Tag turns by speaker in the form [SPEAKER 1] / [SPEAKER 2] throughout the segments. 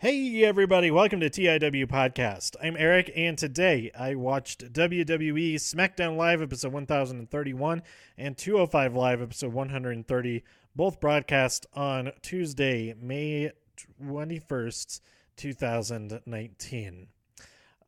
[SPEAKER 1] Hey everybody, welcome to TIW Podcast. I'm Eric, and today I watched WWE SmackDown Live episode 1031 and 205 Live episode 130, both broadcast on Tuesday, May 21st, 2019.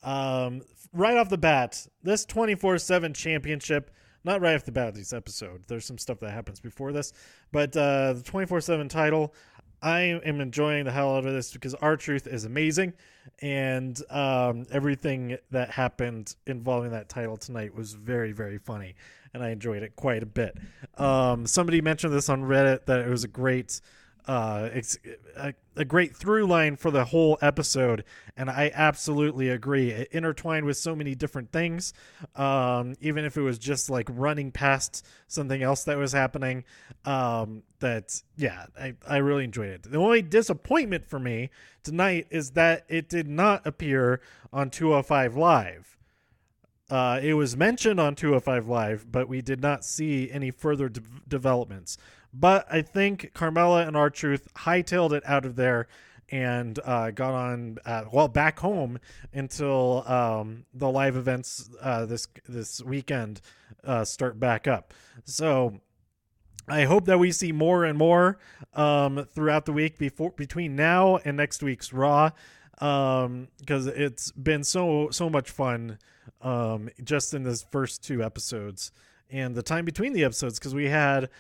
[SPEAKER 1] Right off the bat, this 24/7 championship, not right off the bat of this episode, there's some stuff that happens before this, but the 24/7 title, I am enjoying the hell out of this because R-Truth is amazing, and everything that happened involving that title tonight was very, very funny, and I enjoyed it quite a bit. Somebody mentioned this on Reddit that it was a great great through line for the whole episode, and I absolutely agree. It intertwined with so many different things, even if it was just like running past something else that was happening. I really enjoyed it. The only disappointment for me tonight is that it did not appear on 205 Live. It was mentioned on 205 Live, but we did not see any further developments. But I think Carmella and R-Truth hightailed it out of there and got on, back home until the live events this weekend start back up. So I hope that we see more and more throughout the week between now and next week's Raw, because it's been so much fun just in this first two episodes and the time between the episodes, because we had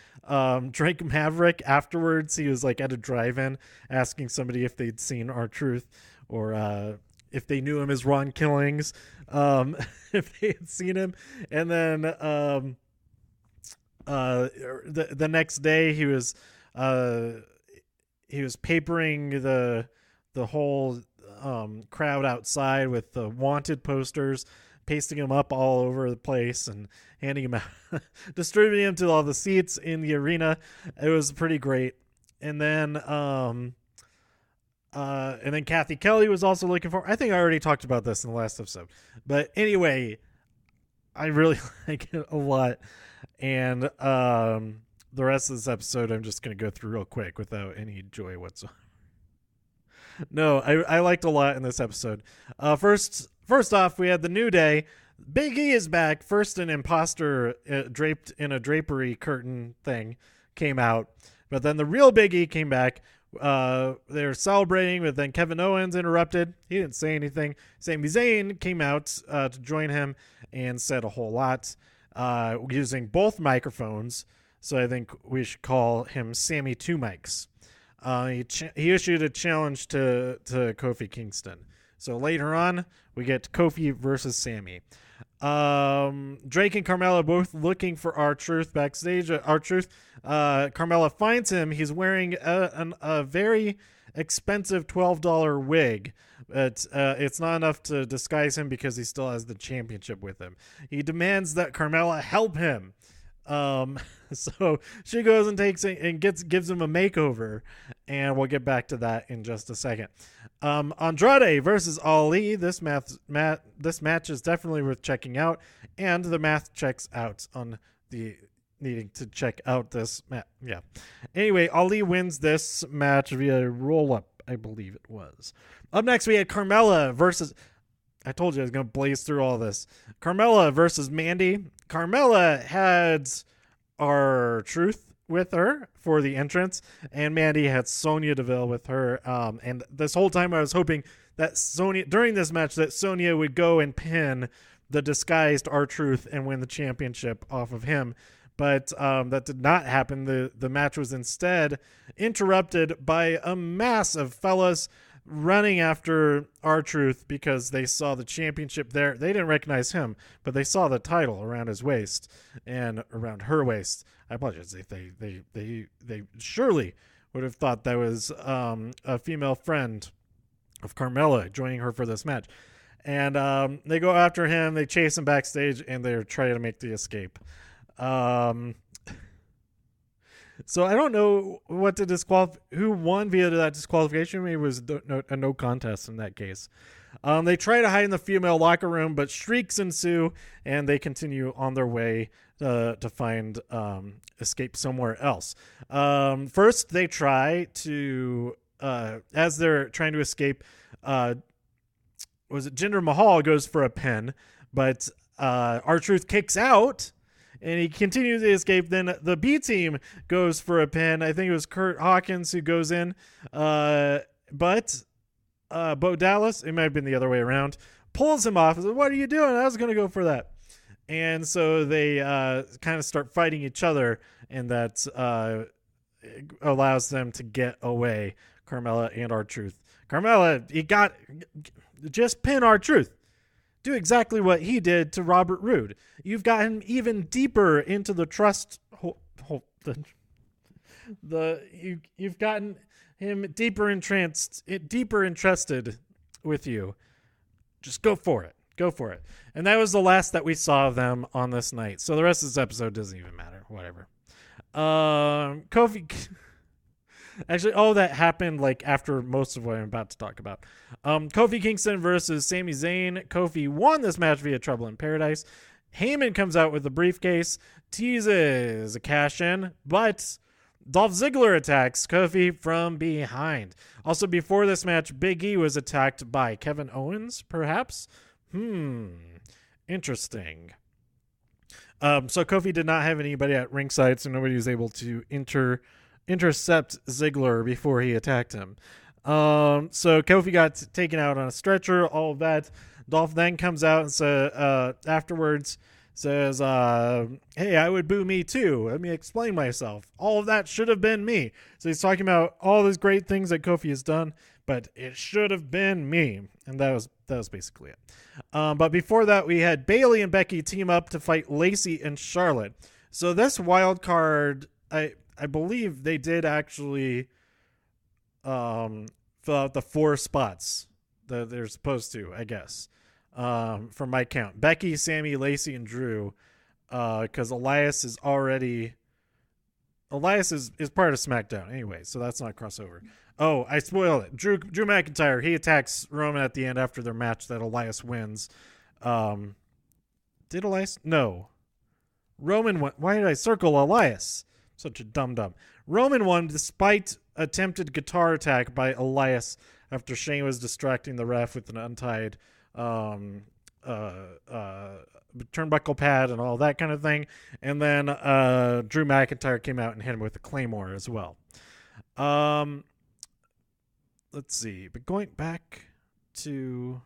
[SPEAKER 1] Drake Maverick afterwards. He was like at a drive-in asking somebody if they'd seen R-Truth or if they knew him as Ron Killings, if they had seen him. And then the next day he was papering the whole crowd outside with the wanted posters, pasting them up all over the place and handing them out, distributing them to all the seats in the arena. It was pretty great. And then Kathy Kelly was also looking for. I think I already talked about this in the last episode, but anyway, I really like it a lot. And the rest of this episode, I'm just going to go through real quick without any joy whatsoever. No, I liked a lot in this episode. First off, we had the New Day. Big E is back. First, an imposter draped in a drapery curtain thing came out. But then the real Big E came back. They were celebrating, but then Kevin Owens interrupted. He didn't say anything. Sami Zayn came out to join him and said a whole lot using both microphones. So I think we should call him Sammy Two Mics. He issued a challenge to Kofi Kingston. So later on, we get Kofi versus Sammy. Drake and Carmella both looking for R-Truth backstage. R-Truth, Carmella finds him. He's wearing a very expensive $12 wig. But it's not enough to disguise him because he still has the championship with him. He demands that Carmella help him. So she goes and takes it and gives him a makeover, and we'll get back to that in just a second. Andrade versus Ali. This match is definitely worth checking out, and the math checks out on the needing to check out this match. Yeah. Anyway, Ali wins this match via roll up, I believe it was. Up next, we had Carmella versus. I told you I was going to blaze through all this. Carmella versus Mandy. Carmella had R-Truth with her for the entrance, and Mandy had Sonya Deville with her. And this whole time I was hoping that during this match, that Sonya would go and pin the disguised R-Truth and win the championship off of him. But that did not happen. The match was instead interrupted by a mass of fellas running after R-Truth because they saw the championship there. They didn't recognize him, but they saw the title around his waist and around her waist. I apologize. They surely would have thought that was a female friend of Carmella joining her for this match. And they go after him. They chase him backstage, and they're trying to make the escape. So I don't know what to who won via that disqualification. Maybe it was a no contest in that case. They try to hide in the female locker room, but shrieks ensue, and they continue on their way to find escape somewhere else. First, they try to as they're trying to escape, was it Jinder Mahal goes for a pin, but R-Truth kicks out and he continues to escape. Then the B team goes for a pin. I think it was Kurt Hawkins who goes in, but Bo Dallas, it might have been the other way around, pulls him off. What are you doing? I was going to go for that. And so they kind of start fighting each other, and that allows them to get away, Carmella and R-Truth. Carmella, just pin R-Truth. Do exactly what he did to Robert Roode. You've gotten even deeper into the trust. You've gotten him deeper entrusted with you. Just go for it. Go for it. And that was the last that we saw of them on this night. So the rest of this episode doesn't even matter. Whatever. Kofi. Actually, all that happened like after most of what I'm about to talk about. Kofi Kingston versus Sami Zayn. Kofi won this match via Trouble in Paradise. Heyman comes out with the briefcase, teases a cash-in, but Dolph Ziggler attacks Kofi from behind. Also, before this match, Big E was attacked by Kevin Owens, perhaps? Interesting. So Kofi did not have anybody at ringside, so nobody was able to intercept Ziggler before he attacked him. So Kofi got taken out on a stretcher, all of that. Dolph then comes out and afterwards says, hey, I would boo me too. Let me explain myself. All of that should have been me. So he's talking about all these great things that Kofi has done, but it should have been me. And that was basically it. But before that, we had Bayley and Becky team up to fight Lacey and Charlotte. So this wild card, I believe they did actually fill out the 4 spots that they're supposed to, I guess, from my count. Becky, Sammy, Lacey, and Drew, because Elias is part of SmackDown anyway, so that's not crossover. Oh, I spoiled it. Drew McIntyre, he attacks Roman at the end after their match that Elias wins. Did Elias? No. Roman won. Why did I circle Elias? Such a dum-dum. Roman won despite attempted guitar attack by Elias after Shane was distracting the ref with an untied turnbuckle pad and all that kind of thing. And then Drew McIntyre came out and hit him with a Claymore as well. Let's see. But going back to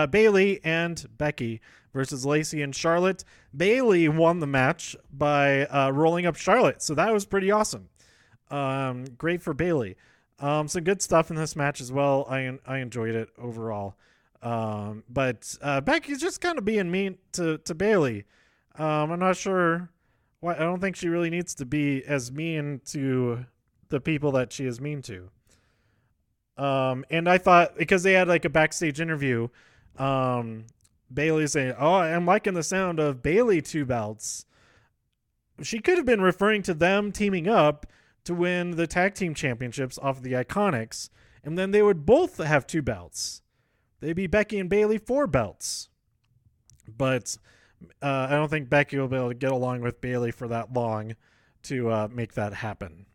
[SPEAKER 1] Bayley and Becky versus Lacey and Charlotte. Bayley won the match by rolling up Charlotte, so that was pretty awesome. Great for Bayley. Some good stuff in this match as well. I enjoyed it overall. But Becky's just kind of being mean to Bayley. I'm not sure why. I don't think she really needs to be as mean to the people that she is mean to. And I thought, because they had like a backstage interview, Bayley saying, "Oh, I'm liking the sound of Bayley 2 belts." She could have been referring to them teaming up to win the tag team championships off of the Iconics, and then they would both have 2 belts. They'd be Becky and Bayley 4 belts. But I don't think Becky will be able to get along with Bayley for that long to make that happen.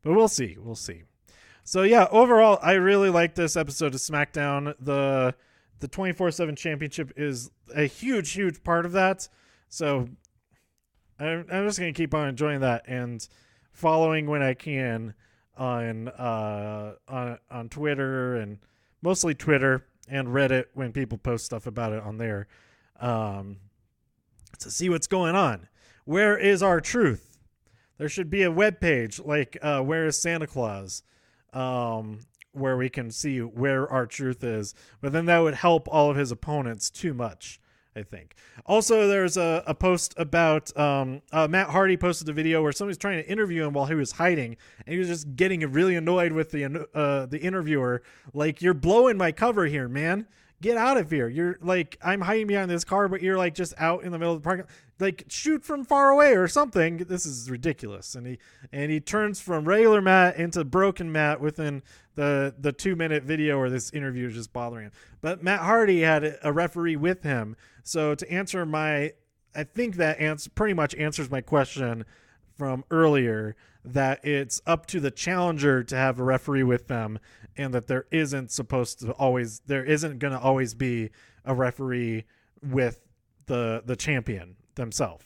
[SPEAKER 1] But we'll see. We'll see. So yeah, overall, I really like this episode of SmackDown. The 24/7 championship is a huge, huge part of that. So I'm just going to keep on enjoying that and following when I can on Twitter, and mostly Twitter and Reddit when people post stuff about it on there, to see what's going on. Where is our truth? There should be a webpage like Where is Santa Claus? Where we can see where our truth is, but then that would help all of his opponents too much, I think. Also, there's a post about Matt Hardy posted a video where somebody's trying to interview him while he was hiding, and he was just getting really annoyed with the interviewer. Like, you're blowing my cover here, man. Get out of here. You're like, I'm hiding behind this car, but you're like just out in the middle of the parking lot. Like, shoot from far away or something. This is ridiculous. And he turns from regular Matt into broken Matt within the 2-minute video where this interview is just bothering him. But Matt Hardy had a referee with him. So to answer I think that pretty much answers my question from earlier. that it's up to the challenger to have a referee with them, and that there isn't going to always be a referee with the champion themselves.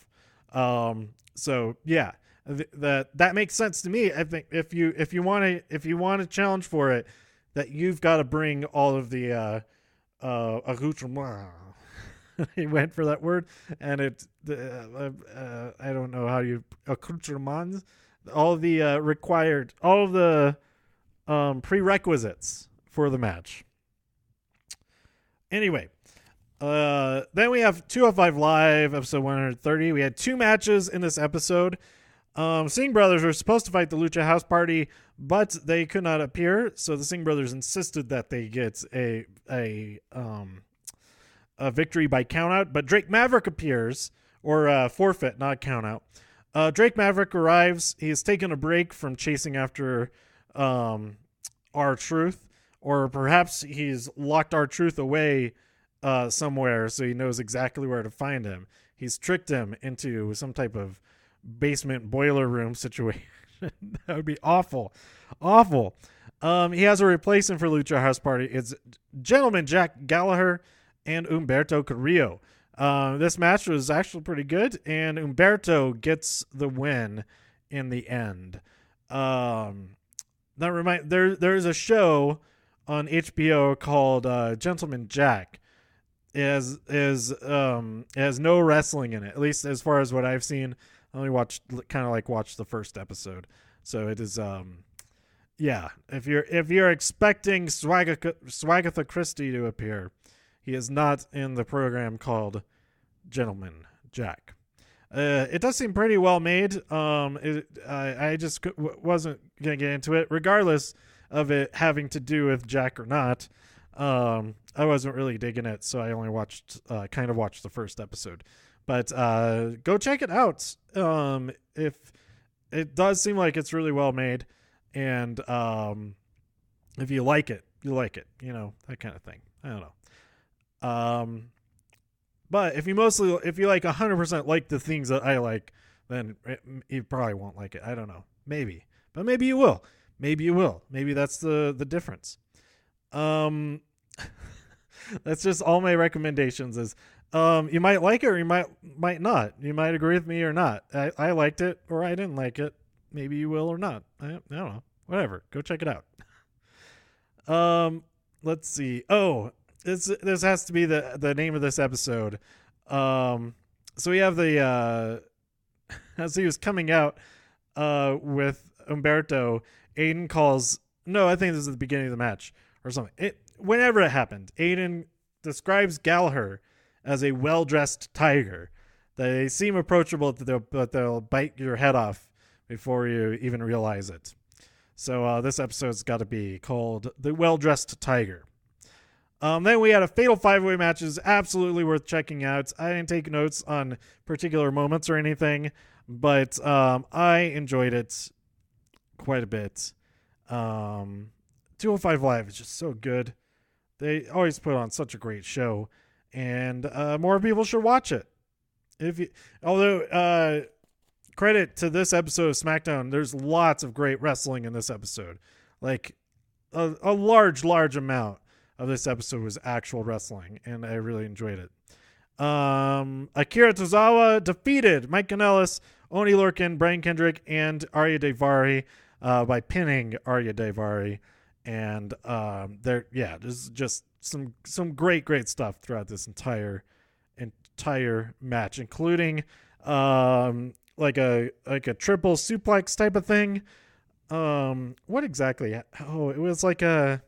[SPEAKER 1] So yeah, that makes sense to me. I think if you want to challenge for it, that you've got to bring all of the accoutrement. He went for that word, and I don't know how you accoutrements, all the all the prerequisites for the match. Anyway, then we have 205 Live, episode 130. We had 2 matches in this episode. Singh Brothers were supposed to fight the Lucha House Party, but they could not appear, so the Singh Brothers insisted that they get a victory by countout. But Drake Maverick appears, or forfeit, not countout. Drake Maverick arrives. He has taken a break from chasing after R-Truth, or perhaps he's locked R-Truth away somewhere so he knows exactly where to find him. He's tricked him into some type of basement boiler room situation. That would be awful. He has a replacement for Lucha House Party. It's Gentleman Jack Gallagher and Humberto Carrillo. This match was actually pretty good, and Humberto gets the win in the end. There's a show on HBO called Gentleman Jack. It has no wrestling in it, at least as far as what I've seen. I only watched the first episode, so it is yeah. If you're expecting Swagatha Christie to appear, he is not in the program called Gentleman Jack. It does seem pretty well made. I just wasn't gonna get into it, regardless of it having to do with Jack or not. I wasn't really digging it, so I only watched the first episode. But go check it out. If it does seem like it's really well made, and if you like it, you like it. You know, that kind of thing. I don't know. But if you like 100% like the things that I like, then you probably won't like it. I don't know. Maybe. But maybe you will. Maybe that's the difference. That's just all my recommendations is you might like it or you might not. You might agree with me or not. I liked it or I didn't like it. Maybe you will or not. I don't know. Whatever. Go check it out. Let's see. Oh, this has to be the name of this episode. So we have the as he was coming out with Humberto, Aiden calls. No, I think this is the beginning of the match or something. Whenever it happened, Aiden describes Gallagher as a well-dressed tiger. They seem approachable, but they'll bite your head off before you even realize it. So this episode's got to be called The Well-Dressed Tiger. Then we had a fatal 5-way matches, absolutely worth checking out. I didn't take notes on particular moments or anything, but I enjoyed it quite a bit. 205 Live is just so good. They always put on such a great show, and more people should watch it. Although credit to this episode of SmackDown, there's lots of great wrestling in this episode. Like a large amount of this episode was actual wrestling, and I really enjoyed it. Akira Tozawa defeated Mike Kanellis, Oni Lorcan, Brian Kendrick, and Arya Daivari by pinning Arya Daivari. And there's just some great stuff throughout this entire match, including like a triple suplex type of thing. What exactly? Oh, it was a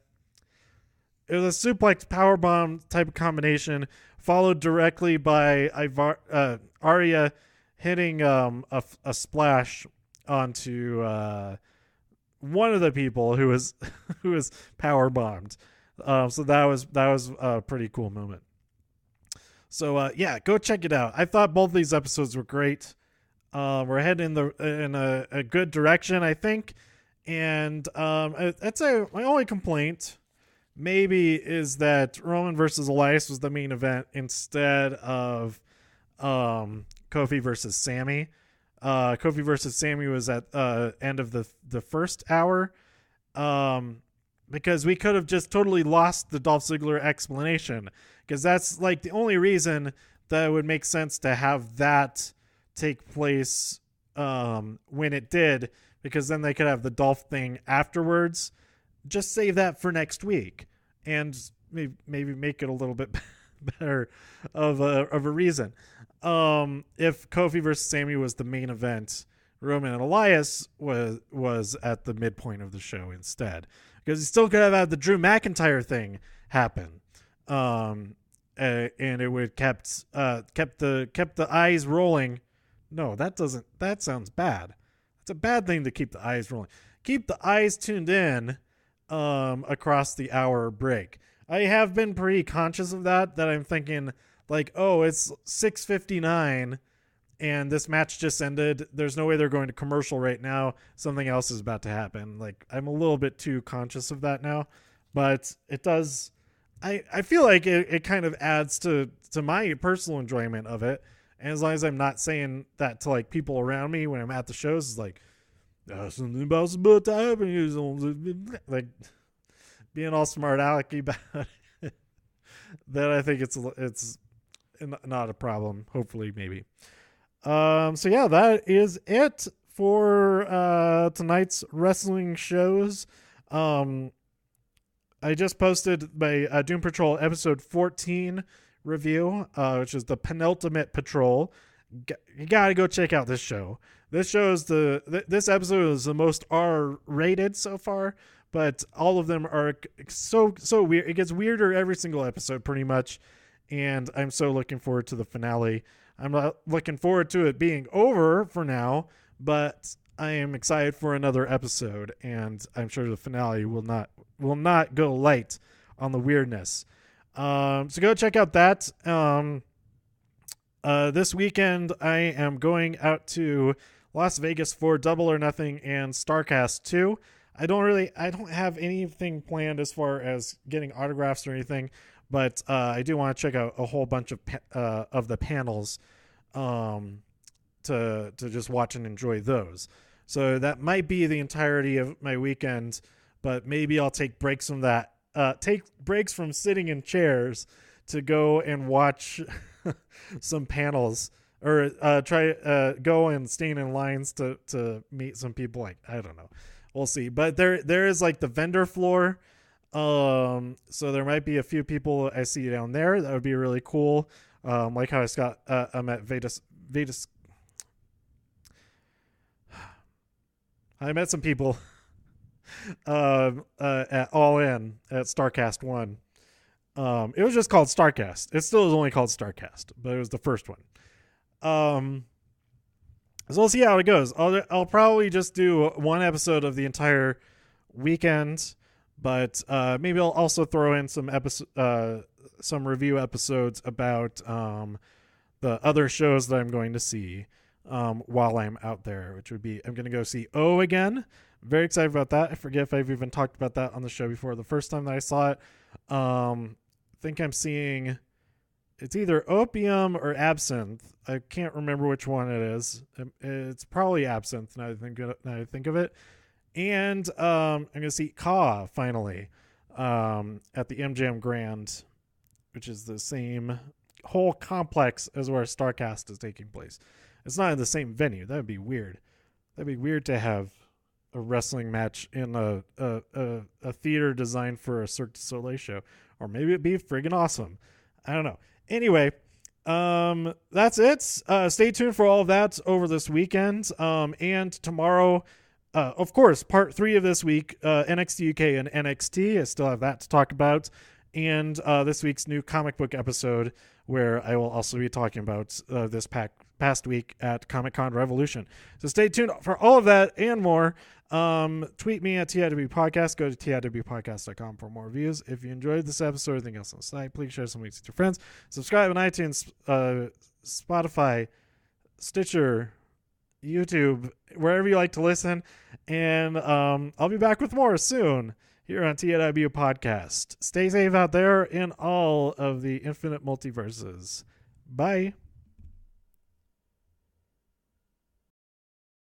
[SPEAKER 1] suplex powerbomb type of combination, followed directly by Arya hitting a splash onto one of the people who was power bombed. So that was a pretty cool moment. So go check it out. I thought both these episodes were great. We're heading in a good direction, I think. And I'd say my only complaint maybe is that Roman versus Elias was the main event instead of Kofi versus Sammy. Kofi versus Sammy was at end of the first hour. Because we could have just totally lost the Dolph Ziggler explanation, because that's like the only reason that it would make sense to have that take place when it did, because then they could have the Dolph thing afterwards. Just save that for next week and maybe make it a little bit better of a reason. If Kofi versus Sammy was the main event, Roman and Elias was at the midpoint of the show instead, because he still could have had the Drew McIntyre thing happen, and it would kept the eyes rolling. No, that sounds bad. It's a bad thing to keep the eyes rolling. Keep the eyes tuned in across the hour break. I have been pretty conscious of that I'm thinking like, oh, it's 6:59 and this match just ended. There's no way they're going to commercial right now. Something else is about to happen. Like, I'm a little bit too conscious of that now, but it does. I feel like it kind of adds to my personal enjoyment of it. And as long as I'm not saying that to like people around me when I'm at the shows, it's like, something about to happen, like being all smart alecky about it. Then I think it's not a problem. Hopefully, maybe. So yeah, that is it for tonight's wrestling shows. I just posted my Doom Patrol episode 14 review, which is the penultimate patrol. You gotta go check out this show. This show is this episode is the most R-rated so far, but all of them are so weird. It gets weirder every single episode, pretty much, and I'm so looking forward to the finale. I'm not looking forward to it being over for now, but I am excited for another episode, and I'm sure the finale will not go light on the weirdness. So go check out that. This weekend I am going out to Las Vegas for Double or Nothing and StarCast 2. I don't have anything planned as far as getting autographs or anything, but I do want to check out a whole bunch of the panels to just watch and enjoy those. So that might be the entirety of my weekend, but maybe I'll take breaks from that. Take breaks from sitting in chairs to go and watch some panels, or go and stand in lines to meet some people. Like, I don't know. We'll see. But there is like the vendor floor. So there might be a few people I see down there. That would be really cool. Like how I met Vetus. I met some people at All In at StarCast 1. It was just called StarCast. It still is only called StarCast, but it was the first one. So we'll see how it goes. I'll probably just do one episode of the entire weekend, but maybe I'll also throw in some review episodes about the other shows that I'm going to see while I'm out there, which would be, I'm going to go see O again. I'm very excited about that. I forget if I've even talked about that on the show before. The first time that I saw it, I think I'm seeing, it's either Opium or Absinthe. I can't remember which one it is. It's probably Absinthe now I think of it. And I'm going to see Ka finally at the MGM Grand, which is the same whole complex as where StarCast is taking place. It's not in the same venue. That would be weird. That'd be weird to have a wrestling match in a theater designed for a Cirque du Soleil show. Or maybe it'd be friggin' awesome. I don't know. Anyway, that's it. Stay tuned for all of that over this weekend. And tomorrow, of course, part 3 of this week, NXT UK and NXT. I still have that to talk about. And this week's new comic book episode, where I will also be talking about this past week at Comic-Con Revolution. So stay tuned for all of that and more. Tweet me at TIW Podcast. Go to TIWpodcast.com for more reviews. If you enjoyed this episode or anything else on the site, please share some links with your friends. Subscribe on iTunes, Spotify, Stitcher, YouTube, wherever you like to listen. And I'll be back with more soon here on TIW Podcast. Stay safe out there in all of the infinite multiverses. Bye.